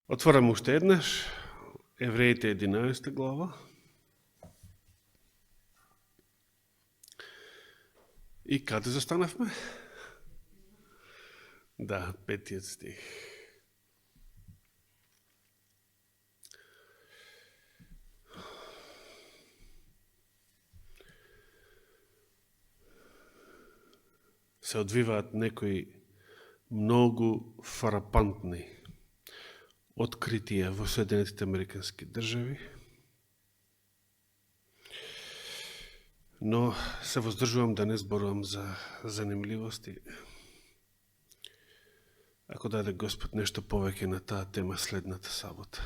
Отворам уште еднаш, Евреите 11 глава. И каде застанавме? Да, 5 стих. Се одвиваат некои многу фрапантни откритија во Соединетите Американски држави, но се воздржувам да не зборувам за занимливости. Ако даде Господ нешто повеќе на таа тема следната сабота.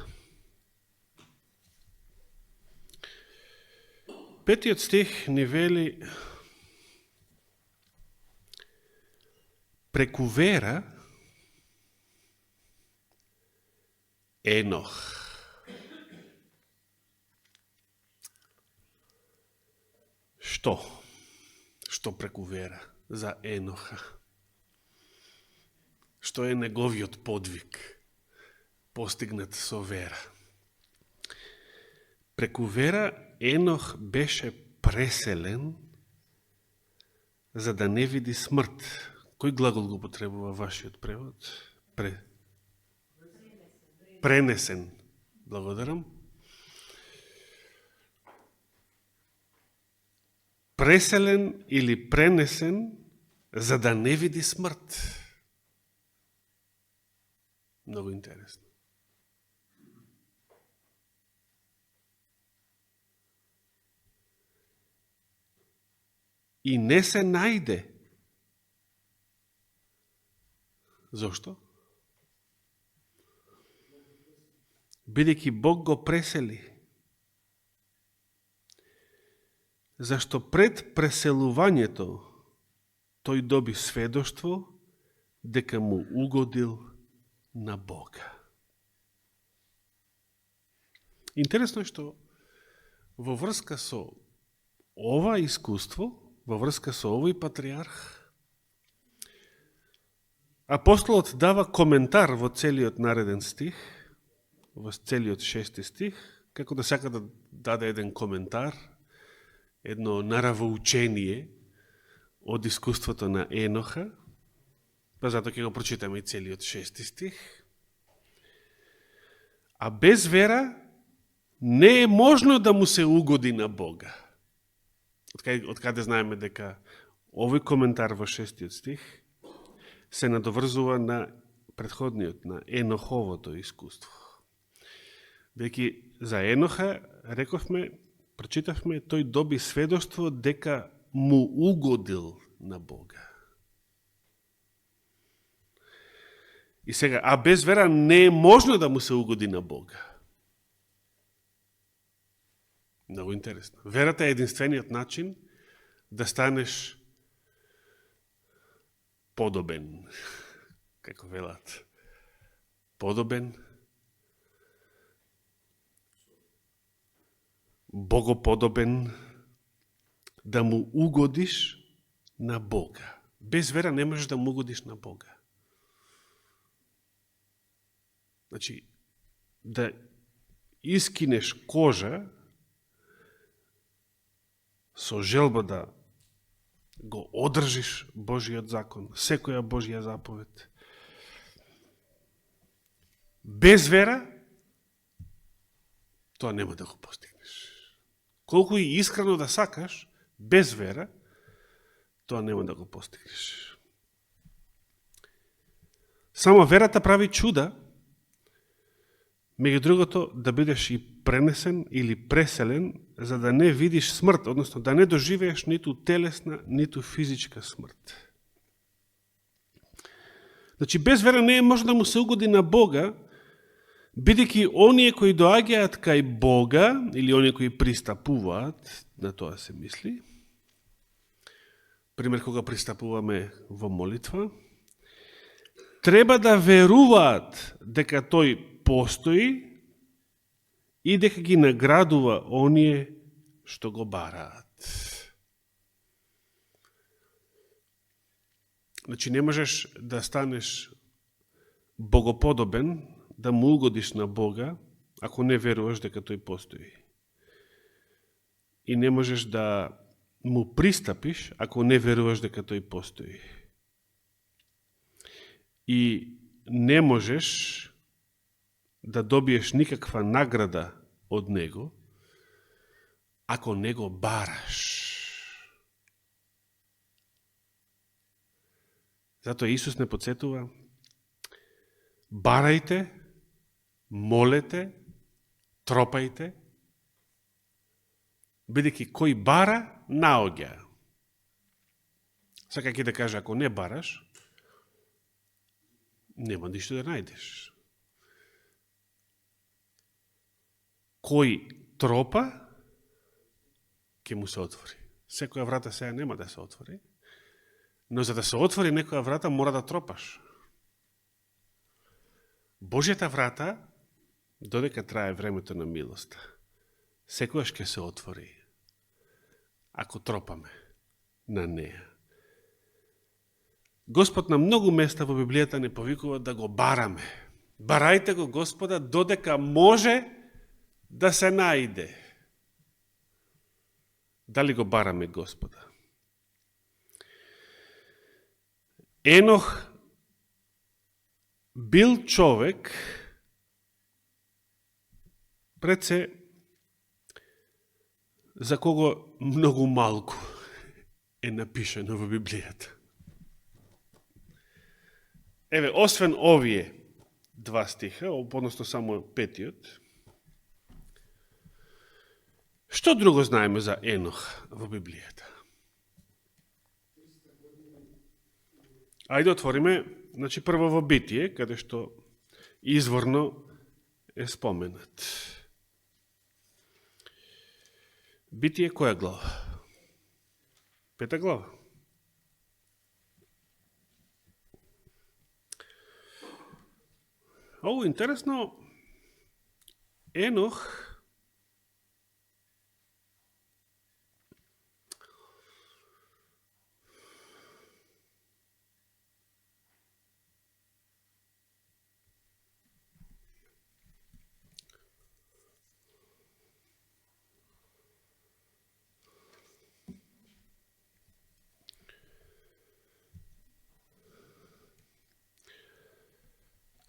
5 стих ни вели: преку вера Енох. Што преку вера за Еноха? Што е неговиот подвиг постигнат со вера? Преку вера Енох беше преселен за да не види смрт. Кој глагол го потребува вашиот превод? Пренесен. Благодарам. Преселен или пренесен за да не види смрт. Много интересно. И не се најде. Зошто? Бидејќи Бог го пресели. Зашто пред преселувањето тој доби сведоштво дека му угодил на Бога. Интересно е што во врска со ова искуство, во врска со овој патриарх, апостолот дава коментар во целиот нареден стих, во целиот 6 стих, како да сака да даде еден коментар, едно наравоучение од искуството на Еноха, па затоа ќе го прочитаме и целиот 6 стих. А без вера не е можно да му се угоди на Бога. Од каде знаеме дека овој коментар во 6 стих се надоврзува на предходниот, на Еноховото искуство. Веќе за Еноха, рековме, прочитавме, тој доби сведоштво дека му угодил на Бога. И сега, а без вера не е можно да му се угоди на Бога. Много интересно. Верата е единствениот начин да станеш подобен, како велат. Подобен, богоподобен, да му угодиш на Бога. Без вера не можеш да му угодиш на Бога. Значи, да искинеш кожа со желба да го одржиш Божиот закон, секоја Божја заповед. Без вера, тоа нема да го постигнеш. Колку и искрено да сакаш, без вера, тоа нема да го постигнеш. Само верата прави чуда, меѓу другото да бидеш и пренесен или преселен, за да не видиш смрт, односно да не доживееш ниту телесна, ниту физичка смрт. Значи, без вера не е може да му се угоди на Бога, бидејќи оние кои доаѓаат кај Бога, или оние кои пристапуваат, на тоа се мисли, пример, кога пристапуваме во молитва, треба да веруваат дека тој постои и дека ги наградува оние што го бараат. Значи, не можеш да станеш богоподобен, да му угодиш на Бога ако не веруваш дека тој постои. И не можеш да му пристапиш ако не веруваш дека тој постои. И не можеш да добиеш никаква награда од него ако не го бараш. Затоа Исус не подсетува: барајте, молете, тропајте, бидејќи кој бара, наоѓа. Сакајќи да каже, ако не бараш, нема ништо да најдеш. Кој тропа, ќе му се отвори. Секоја врата сега нема да се отвори, но за да се отвори некоја врата, мора да тропаш. Божјата врата, додека трае времето на милоста, секојаш ќе се отвори, ако тропаме на неја. Господ на многу места во Библијата не повикува да го бараме. Барајте го Господа додека може да се најде. Дали го бараме Господа? Енох бил човек пред се за кого многу малку е напишано во Библијата. Еве, освен овие два стиха, односно само петиот, што друго знаеме за Енох во Библијата? Ајде отвориме, значи прво во Битие, каде што изворно е споменат. Битие која глава? 5 глава. Ово интересно, Енох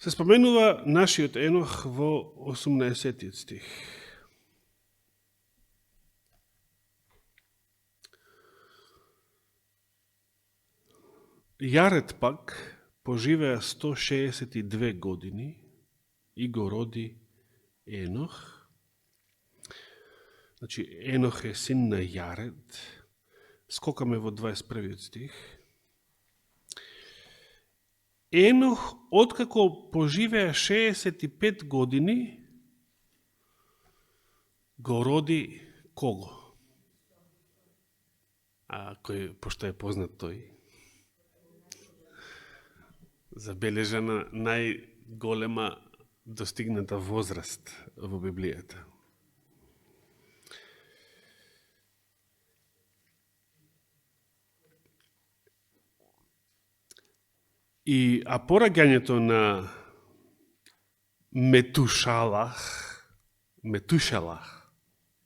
се споменува нашиот Енох во 18 стих. Јаред пак поживеа 162 години и го роди Енох. Значи, Енох е син на Јаред. Скокаме во 21 стих. Енох, откако поживеа 65 години, го роди кого? А кој, пошто е познат тој? Забележана најголема достигната возраст во Библијата. А пораѓањето на Метушалах,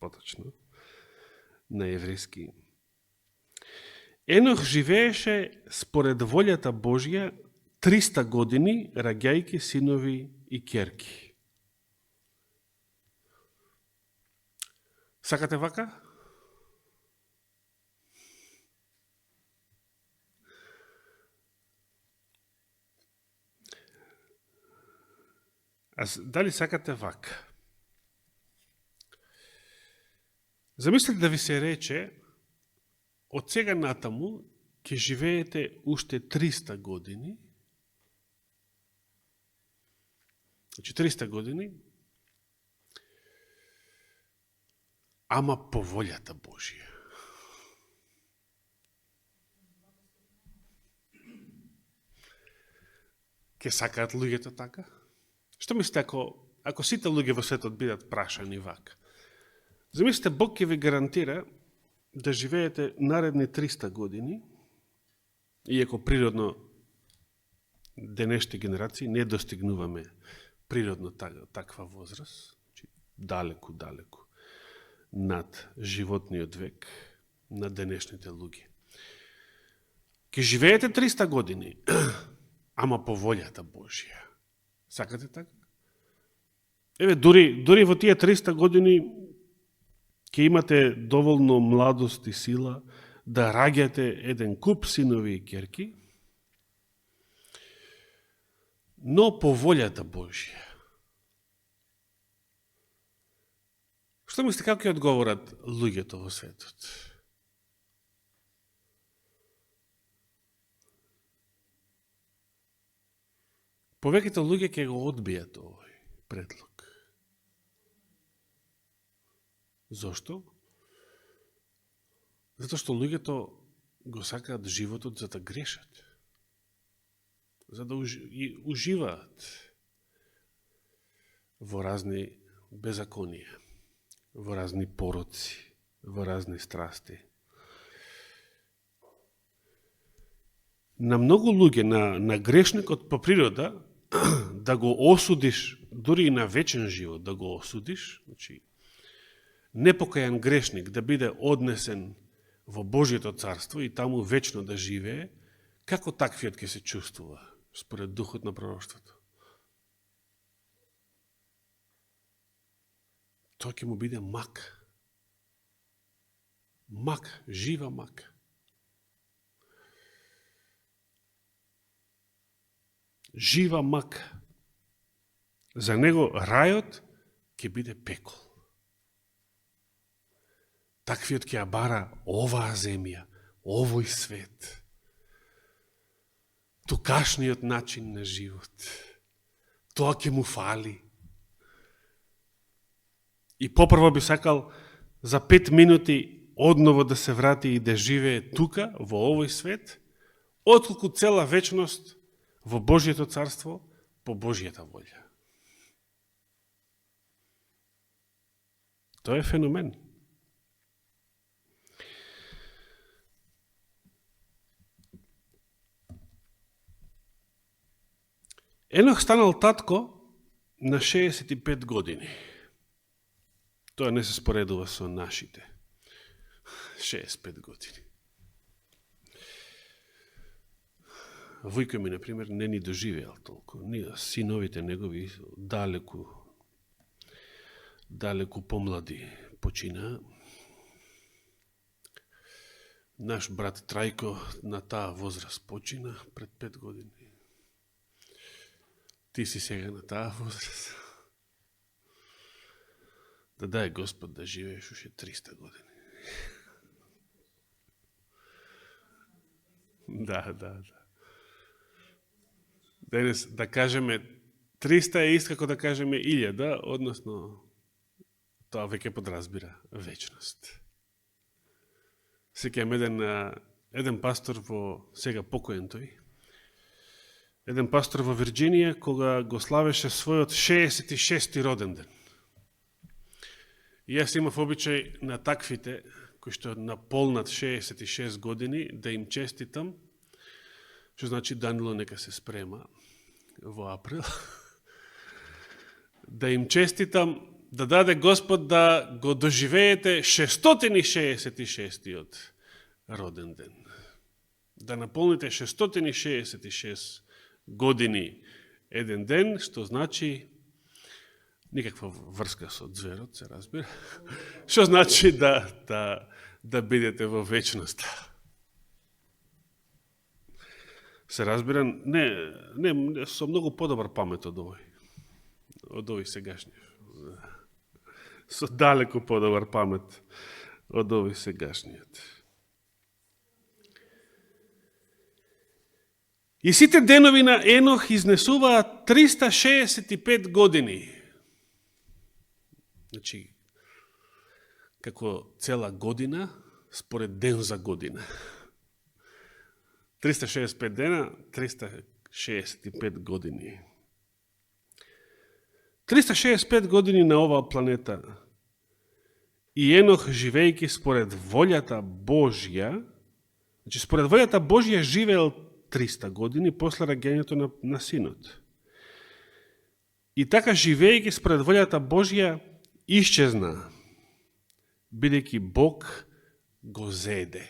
поточно, на еврејски, Енох живееше според волјата Божја 300 години, раѓајќи синови и ќерки. Сакате вака? А дали сакате вака? Замислете да ви се рече, од сега натаму ќе живеете уште 300 години, значи 300 години, ама по волјата Божија. Ке сакаат луѓето така? Што мислите ако сите луѓе во светот бидат прашани вака? Замислите, Бог ќе ви гарантира да живеете наредни 300 години, иако природно денешните генерации не достигнуваме природно таква возраст, далеку над животниот век на денешните луѓе. Ке живеете 300 години, ама по волјата Божија. Сакате така? Еве, дури во тие 300 години ќе имате доволно младост и сила да раѓате еден куп синови и ќерки, но по волјата Божија. Што мислите, како ќе одговорат луѓето во светот? Повеќето луѓе ќе го одбијат овој предлог. Зошто? Затоа што луѓето го сакаат животот за да грешат. За да уживаат во разни беззаконија, во разни пороци, во разни страсти. На многу луѓе, на грешникот по природа, да го осудиш, дури и на вечен живот, да го осудиш, значи, непокајан грешник да биде однесен во Божјето царство и таму вечно да живее, како таквиот ќе се чувствува, според духот на пророштвото? Тоа ќе му биде мак. Мак, жива мак. Жива мак. За него рајот ќе биде пекол. Таквиот ќе ја бара оваа земја, овој свет. Тукашниот начин на живот. Тоа ќе му фали. И попрво би сакал за 5 минути одново да се врати и да живее тука, во овој свет, отколку цела вечност во Божјето царство по Божјата волја. Тоа е феномен. Енох станал татко на 65 години. Тоа не се споредува со нашите 65 години. Војко ми, например, не ни доживеал толку. Синовите негови далеку помлади почина. Наш брат Трајко на таа возраст почина пред 5 години. Ти си сега на таа возраст. Да дај Господ да живееш уште 300 години. Да. Денес, да кажеме, 300 е ист како да кажеме 1000, односно, тоа веќе подразбира вечност. Сеќавам еден пастор сега покоен тој, еден пастор во Вирџинија, кога го славеше својот 66-ти роден ден. И јас имав обичај на таквите, кои што наполнат 66 години, да им честитам, што значи Данило нека се спрема во април, да им честитам, да даде Господ да го доживеете 666-тиот роден ден. Да наполните 666 години еден ден, што значи никаква врска со зверот, се разбира. Што значи да бидете во вечноста. Се разбира, не со многу подобар памет од овој сегашниот. Со далеку подобар памет од овој сегашниот. И сите денови на Енох изнесуваат 365 години. Значи, како цела година, според ден за година. 365 дена, 365 години. 365 години на оваа планета. И Енох, живејќи според волјата Божја, значи според волјата Божја живеел 300 години после раѓањето на синот. И така, живеејќи според волјата Божја, исчезна, бидејќи Бог го зеде.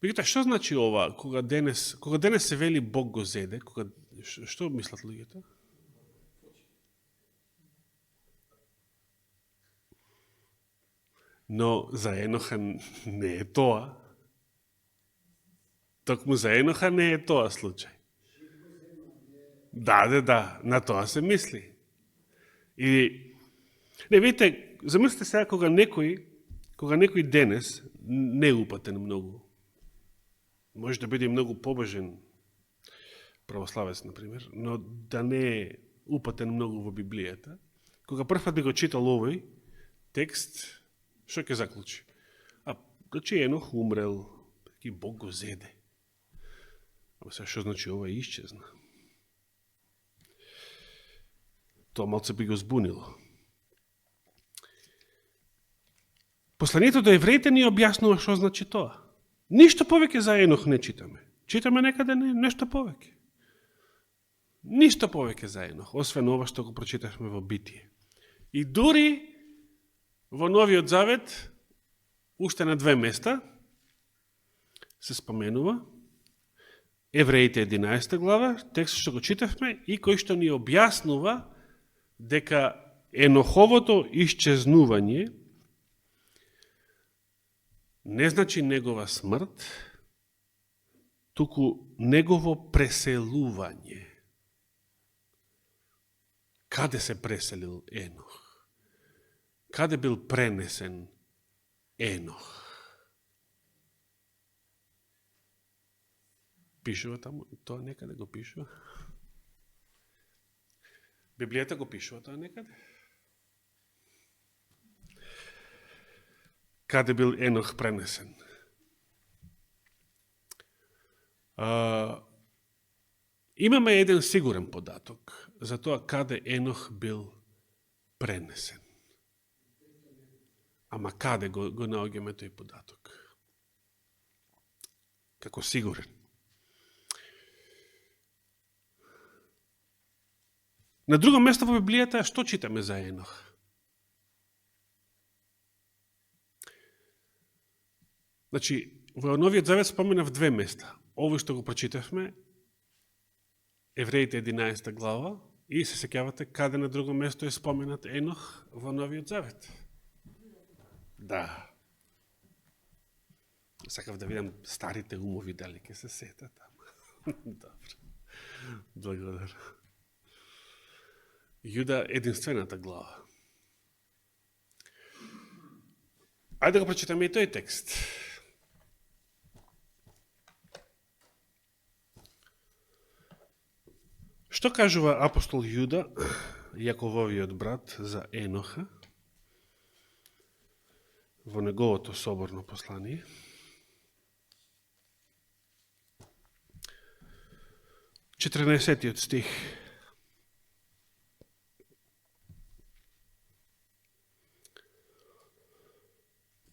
Меѓутоа, што значи ова, кога денес се вели Бог го зеде, што мислат луѓето? Но за Еноха не е тоа. Токму за Еноха не е тоа случај. Да, на тоа се мисли. И не, видите, замислите сега кога некој денес не е упатен многу, може да биде многу побожен православец, например, но да не е упатен многу во Библијата, кога првпат би го читал овој текст, што ќе заклучи? Значи Енох умрел, и Бог го зеде. Ама сега што значи ова исчезна? Тоа малце би го збунило. Посланието до евреите ни објаснува што значи тоа. Ништо повеќе за Енох не читаме. Читаме некаде нешто повеќе. Ништо повеќе за Енох, освен ова што го прочитавме во Битие. И дури во Новиот Завет, уште на 2 места, се споменува Евреите 11 глава, текст што го читавме и кој што ни објаснува дека Еноховото исчезнување не значи негова смрт, туку негово преселување. Каде се преселил Енох? Каде бил пренесен Енох? Пишува таму, тоа некаде го пишува. Библијата го пишува тоа некаде. Каде бил Енох пренесен? Имаме еден сигурен податок за тоа каде Енох бил пренесен. Ама каде го наоѓаме тој податок? Како сигурен. На друго место во Библијата што читаме за Енох? Значи, во Новиот Завет спомена в 2 места. Ово што го прочитавме, Евреите 11 глава, и се сеќавате каде на друго место е споменат Енох во Новиот Завет. Да. Сакав да видам старите умови дали ќе се сетат. Добро. Благодарам. Јуда единствената глава. Ајде да го прочитаме и тој текст. Што кажува апостол Јуда, Јакововиот брат, за Еноха во неговото соборно послание? Четирнаесеттиот стих.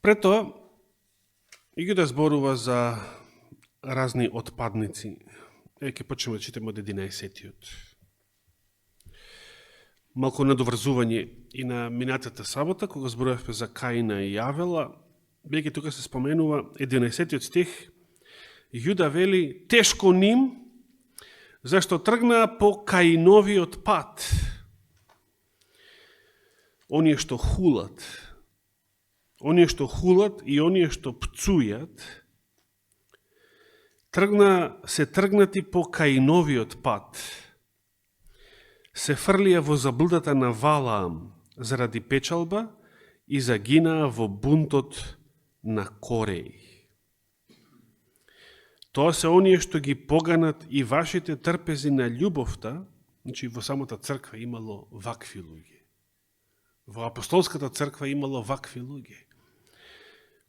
Пред тоа, Јуда зборува за разни отпадници. Ќе почнеме да читаме од 11-тиот. Малку надоврзување и на минатата сабота, кога зборувавме за Каина и Јавела, бејќи тука се споменува 11-тиот стих, Јуда вели тешко ним, зашто тргнаа по Каиновиот пат. Оние што хулат и оние што пцујат, се тргнати по Каиновиот пат. Се фрлија во заблудата на Валаам заради печалба и загинаа во бунтот на Кореј. Тоа се оние што ги поганат и вашите трпези на љубовта, значи во самата црква имало вакви луѓе. Во апостолската црква имало вакви луѓе,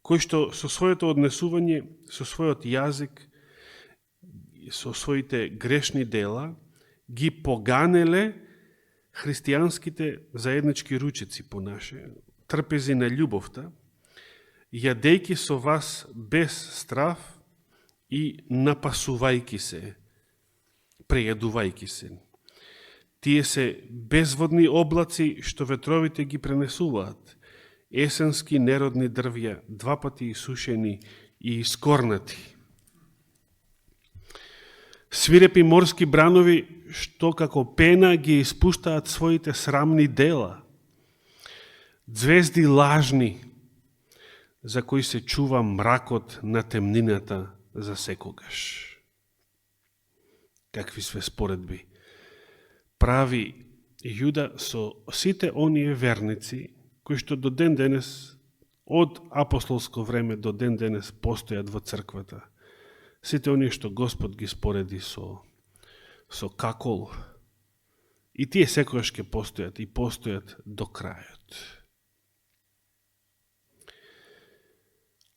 кои што со своето однесување, со својот јазик, со своите грешни дела, ги поганеле христијанските заеднички ручици по наше, трпези на љубовта, јадејки со вас без страф и напасувајки се, прејадувајки се. Тие се безводни облаци што ветровите ги пренесуваат. Есенски неродни дрвја, два пати исушени и искорнати. Свирепи морски бранови што како пена ги испуштаат своите срамни дела. Звезди лажни, за кои се чува мракот на темнината за секогаш. Какви све споредби прави Јуда со сите оние верници кои што до ден денес, од апостолско време до ден денес постојат во црквата. Сите оние што Господ ги спореди со какол, и тие секогаш ќе постојат и постојат до крајот.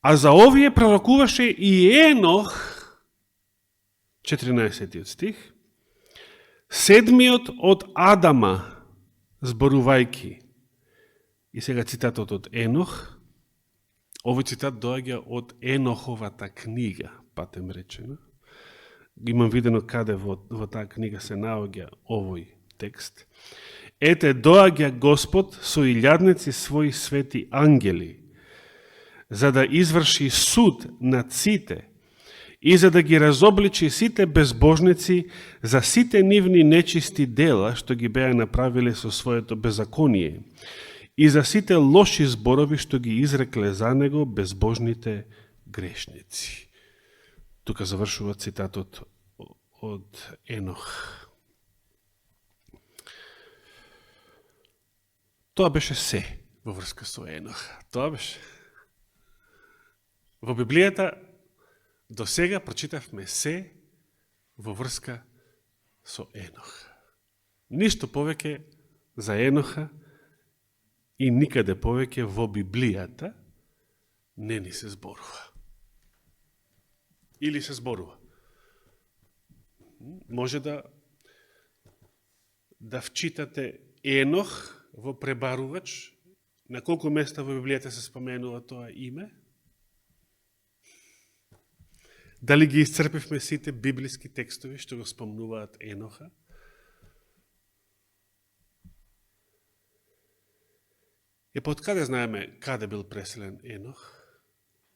А за овие пророкуваше и Енох, 14 стих, седмиот од Адама, зборувајки. И сега цитатот од Енох. Овој цитат доаѓа од Еноховата книга, патем речено. Имам видено каде во таа книга се наоѓа овој текст. Ете, доаѓа Господ со илјадници своји свети ангели, за да изврши суд над сите и за да ги разобличи сите безбожници за сите нивни нечисти дела што ги беа направиле со своето беззаконие и за сите лоши зборови што ги изрекле за него безбожните грешници. Тука завршува цитатот од Енох. Тоа беше се во врска со Енох. Тоа беше. Во Библијата до сега прочитавме се во врска со Енох. Ништо повеќе за Еноха и никаде повеќе во Библијата не ни се зборува. Или се зборува. Може да вчитате Енох во пребарувач, на колку места во Библијата се споменува тоа име. Дали ги исцрпивме сите библиски текстови што го спомнуваат Еноха? Па од каде знаеме каде бил преселен Енох?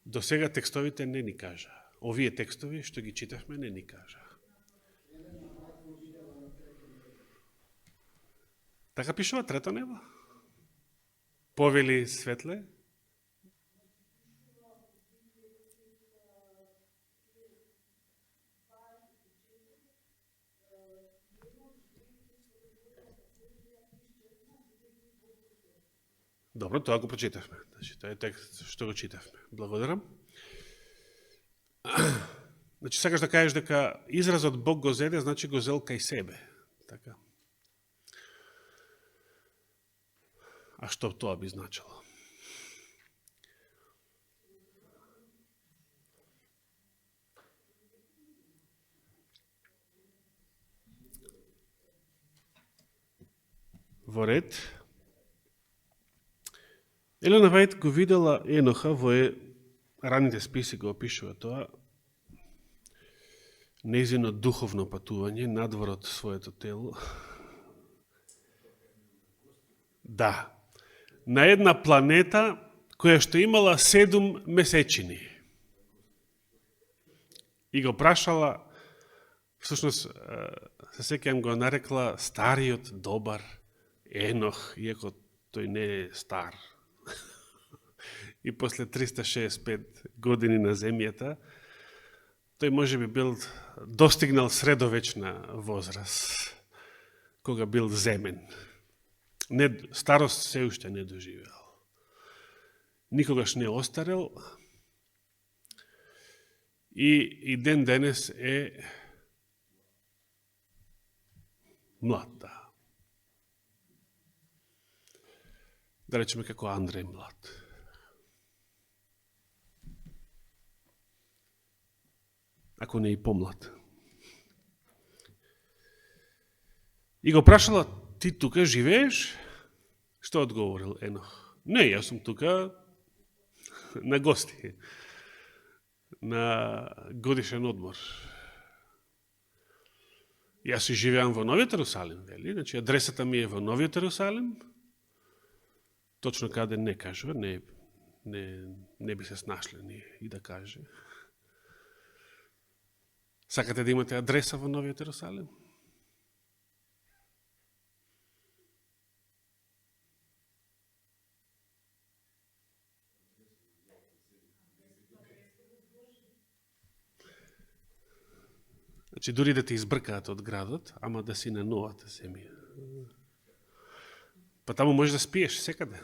До сега текстовите не ни кажа. Овие текстови што ги читавме не ни кажа. Така пишува трето небо? Повели светле? Добро, тоа го прочитавме. Значи, тоа е текст што го читавме. Благодарам. Значи, сакаш да кажеш дека изразот Бог го зеде, значи го зел кај себе. Така. А што тоа би значило? Во ред, Елена Вајд го видела Еноха во раните списи го опишува тоа, нејзино духовно патување надвор од своето тело. Да, на една планета која што имала 7 месечини. И го прашала, всушност, се сеќавам го нарекла стариот добар Енох, иако тој не е стар. И после 365 години на земјата, тој може би бил достигнал средовечна возраст, кога бил земен. Старост се уште не доживеал. Никогаш не остарел и ден денес е млад. Да речеме како Андреј млад. Ако не и помлад. И го прашала, ти тука живееш? Што одговорил Енох? Не, јас сум тука на гости, на годишен одмор. Јас си живеам во Новиот Ерусалим, вели, значи адресата ми е во Новиот Ерусалим, точно каде не кажува, не би се снашле ние и да каже. Сакате да имате адреса во Новиот Ерусалим? Значи, дури да те избркаат од градот, ама да си на новата земја. Па таму можеш да спиеш секаде.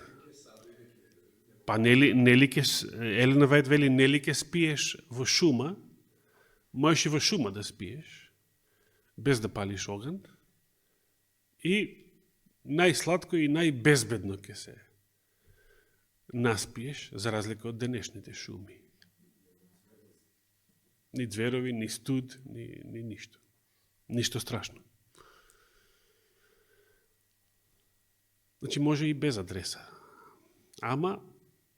Па нели ке, Елена Вајд вели, нели ке спиеш во шума, можеш и во шума да спиеш, без да палиш оган, и најсладко и најбезбедно ке се наспиеш, за разлика од денешните шуми. Ни зверови, ни студ, ни ништо. Ништо страшно. Значи, може и без адреса. Ама,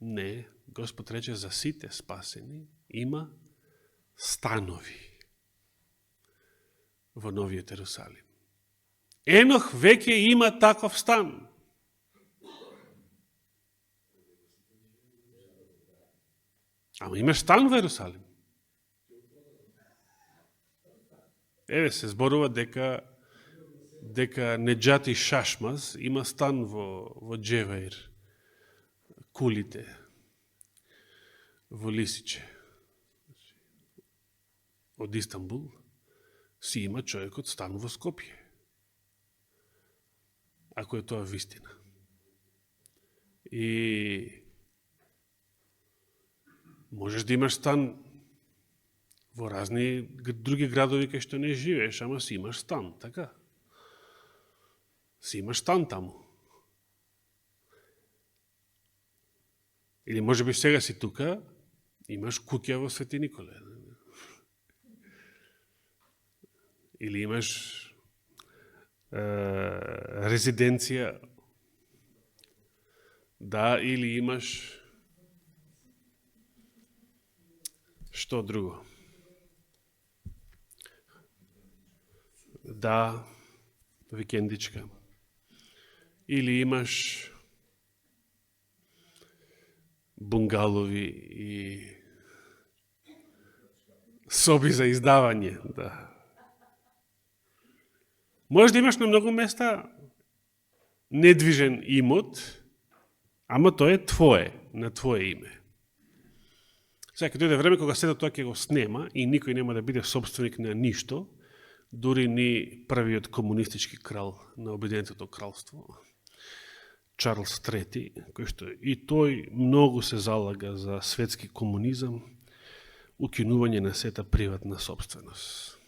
не, Господ рече за сите спасени, има станови во Новиот Ерусалим. Енох веќе има таков стан. Ама имаш стан во Ерусалим. Еве се зборува дека Неджати Шашмаз има стан во Джеваир, кулите, во Лисиче. Од Истанбул си има човекот стан во Скопје. Ако е тоа вистина. И можеш да имаш стан во разни други градови кај што не живееш, ама си имаш стан, така? Си имаш стан таму. Или може би сега си тука, имаш куќа во Свети Николе. Или имаш резиденција, да, или имаш што друго. Да, викендичка. Или имаш бунгалови и соби за издавање, да. Може да имаш на многу места недвижен имот, ама тоа е твое, на твое име. Сега ќе дојде време кога сето тоа ќе го снема и никој нема да биде собственик на ништо, дури ни првиот комунистички крал на Обединетото кралство, Чарлс III, кој што и тој многу се залага за светски комунизам, укинување на сета приватна собственост.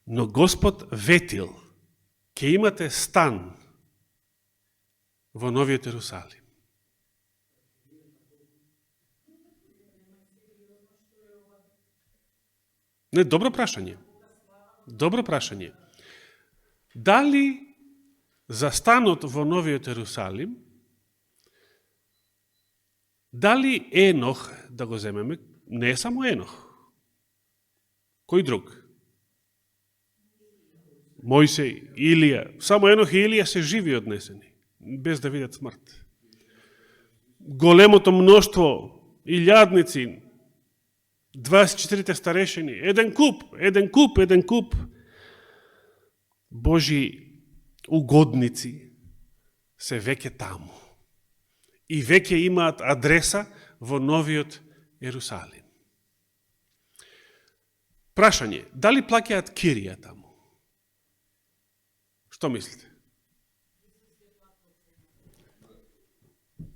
Но Господ ветил, ќе имате стан во Новиот Ерусалим. Не, добро прашање. Добро прашање. Дали за станот во Новиот Ерусалим, дали Енох, да го земеме, не е само Енох. Кој друг? Мојсей, Илија. Само Енох и Илија се живи однесени, без да видат смрт. Големото мноштво, илјадници, 24 старешени, еден куп, Божи угодници се веќе таму. И веќе имаат адреса во Новиот Ерусалим. Прашање, дали плаќаат кирија таму? Што мислите?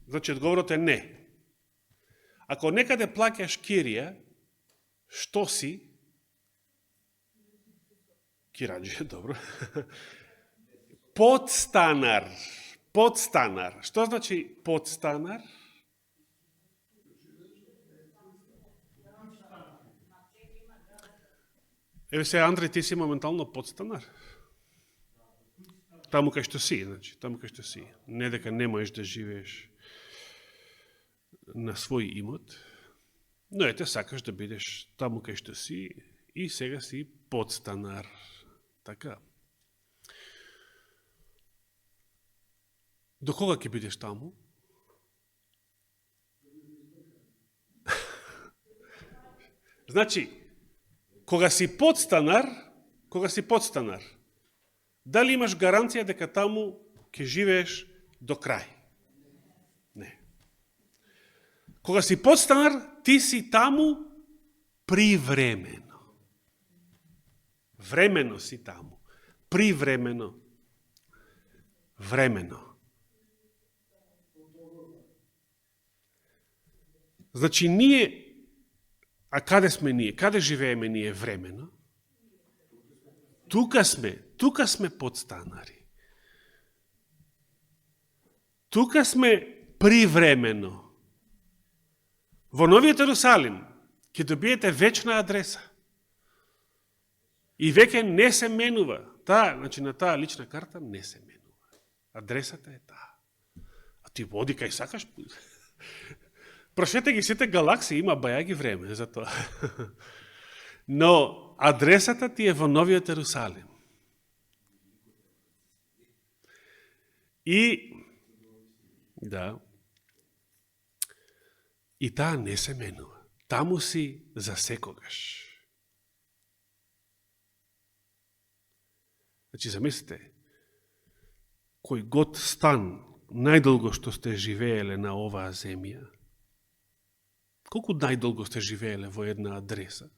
Значи, одговорот е не. Ако некаде плаќаш кирија, што си? Кираџи, добро. Подстанар. Што значи подстанар? Еве се, Андреј, ти си моментално подстанар. Таму кај што си, значи, таму кај што си. Не дека не можеш да живееш на свој имот, но ете, сакаш да бидеш таму кај што си и сега си подстанар. Така. До кога ќе бидеш таму? Значи, кога си подстанар, дали имаш гаранција дека таму ќе живееш до крај? Не. Кога си подстанар, ти си таму привремено. Времено си таму. Привремено. Времено. Значи, ние, а каде сме ние? Каде живееме ние времено? Тука сме подстанари. Тука сме привремено. Во Новиот Ерусалим ќе добиете вечна адреса. И веќе не се менува. Значи на таа лична карта не се менува. Адресата е таа. А ти води кај сакаш. Прошете ги сите галаксии, има бајаги време за тоа. Но адресата ти е во Новиот Ерусалим. И таа не се менува. Таму си за секогаш. Значи, замислите, кој год стан, најдолго што сте живееле на оваа земја, колку најдолго сте живееле во една адреса,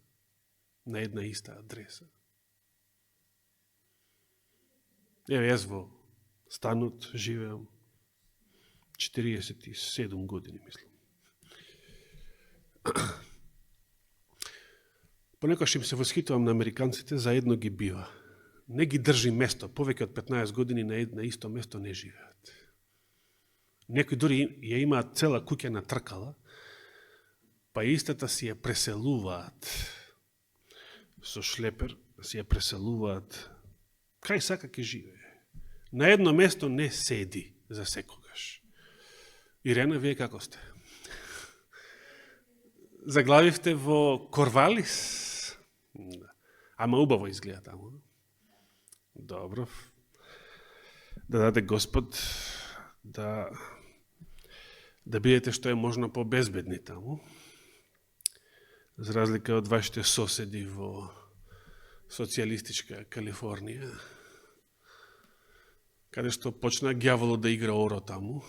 на една иста адреса? Еве, јас во станот живеам 47 години, мислам. Понекогаш им се восхитувам на американците, заедно ги бива. Не ги држи место, повеќе од 15 години на исто место не живеат. Некои дури ја имаат цела куќа на тркала, па истата си ја преселуваат со шлепер, си ја преселуваат кај сака ќе живее. На едно место не седи за секогаш. Ирена, вие како сте? Заглавивте во Корвалис? Ама убаво изгледа таму. Добро. Да даде Господ да бидете што е можно по-безбедни таму. За разлика од вашите соседи во социјалистичка Калифорнија, каде што почна ѓаволот да игра оро таму,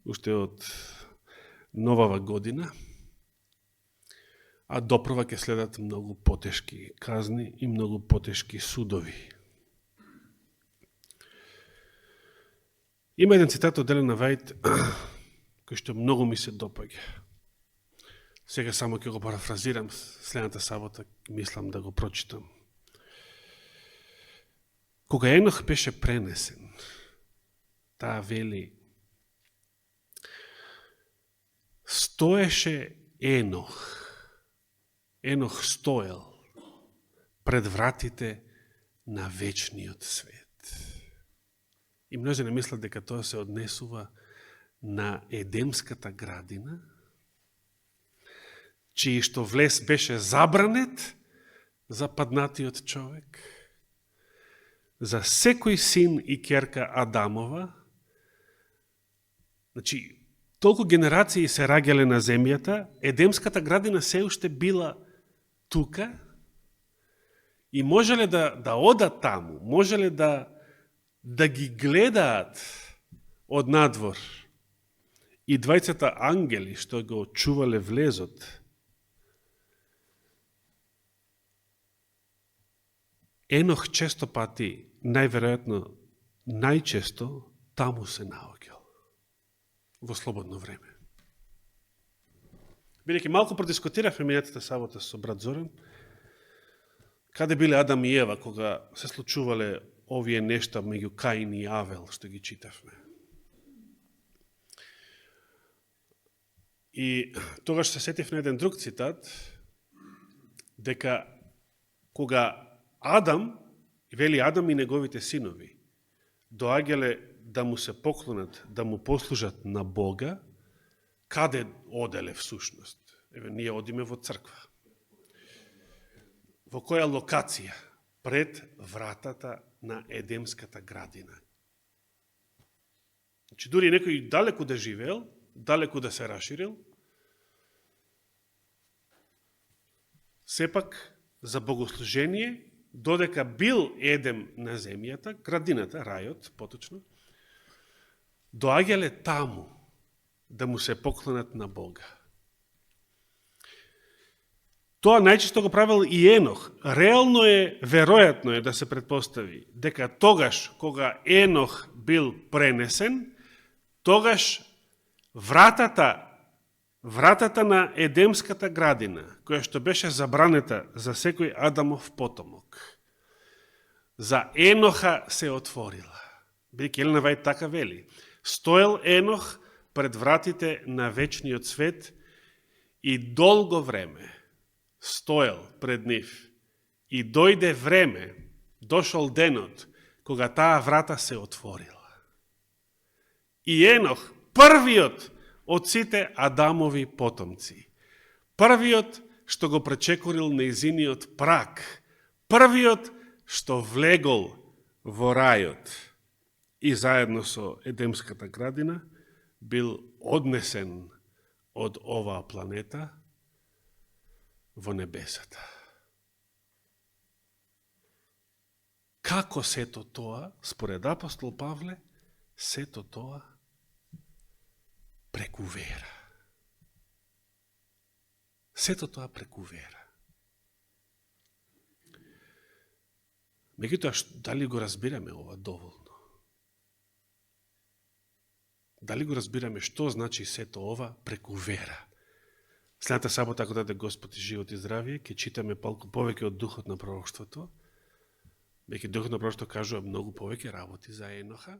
уште од новава година, а допрва ќе следат многу потешки казни и многу потешки судови. Има еден цитат од Елена Вајт, кој што многу ми се допаѓа. Сега само ќе го парафразирам, следната сабота мислам да го прочитам. Кога Енох беше пренесен, таа вели, стоеше Енох стоел пред вратите на вечниот свет. И множина мислат дека тоа се однесува на Едемската градина, чиј што влез беше забранет за паднатиот човек, за секој син и ќерка Адамова. Значи, толку генерации се раѓале на земјата, Едемската градина се уште била тука и можеле да одат таму, можеле да ги гледаат од надвор. И двајцата ангели што го чувале влезот, Енох често пати, најверојатно, најчесто, таму се наоѓал. Во слободно време. Бидејќи малку продискутиравме минатата сабота со брат Зоран, каде биле Адам и Ева, кога се случувале овие нешта меѓу Каин и Авел, што ги читавме. И тогаш се сетив на еден друг цитат, дека кога вели Адам и неговите синови, доаѓале да му се поклонат, да му послужат на Бога, каде оделе всушност? Еве, ние одиме во црква. Во која локација? Пред вратата на Едемската градина. Значи, дури некој далеку да живеел, далеку да се расширил, сепак за богослужение, додека бил Едем на земјата, градината, рајот, поточно, доаѓале таму да му се поклонат на Бога. Тоа најчесто го правил и Енох. Реално е, веројатно е да се предпостави дека тогаш кога Енох бил пренесен, тогаш вратата на Едемската градина, која што беше забранета за секој Адамов потомок, за Еноха се отворила. Бидејќи Елена Вајд така вели. Стоел Енох пред вратите на вечниот свет и долго време стоел пред нив. И дојде време, дошол денот, кога таа врата се отворила. И Енох, првиот од сите Адамови потомци, првиот што го пречекорил нејзиниот прак, првиот што влегол во рајот и заедно со Едемската градина, бил однесен од оваа планета во небесата. Како сето тоа, според апостол Павле, сето тоа преку вера. Сето тоа преку вера. Меѓутоа, дали го разбираме ова доволно? Дали го разбираме што значи сето ова преку вера? Следната сабота, ако даде Господ и живот и здравие, ќе читаме повеќе од духот на пророштвото, веќе духот на пророштвото кажува многу повеќе работи за Еноха,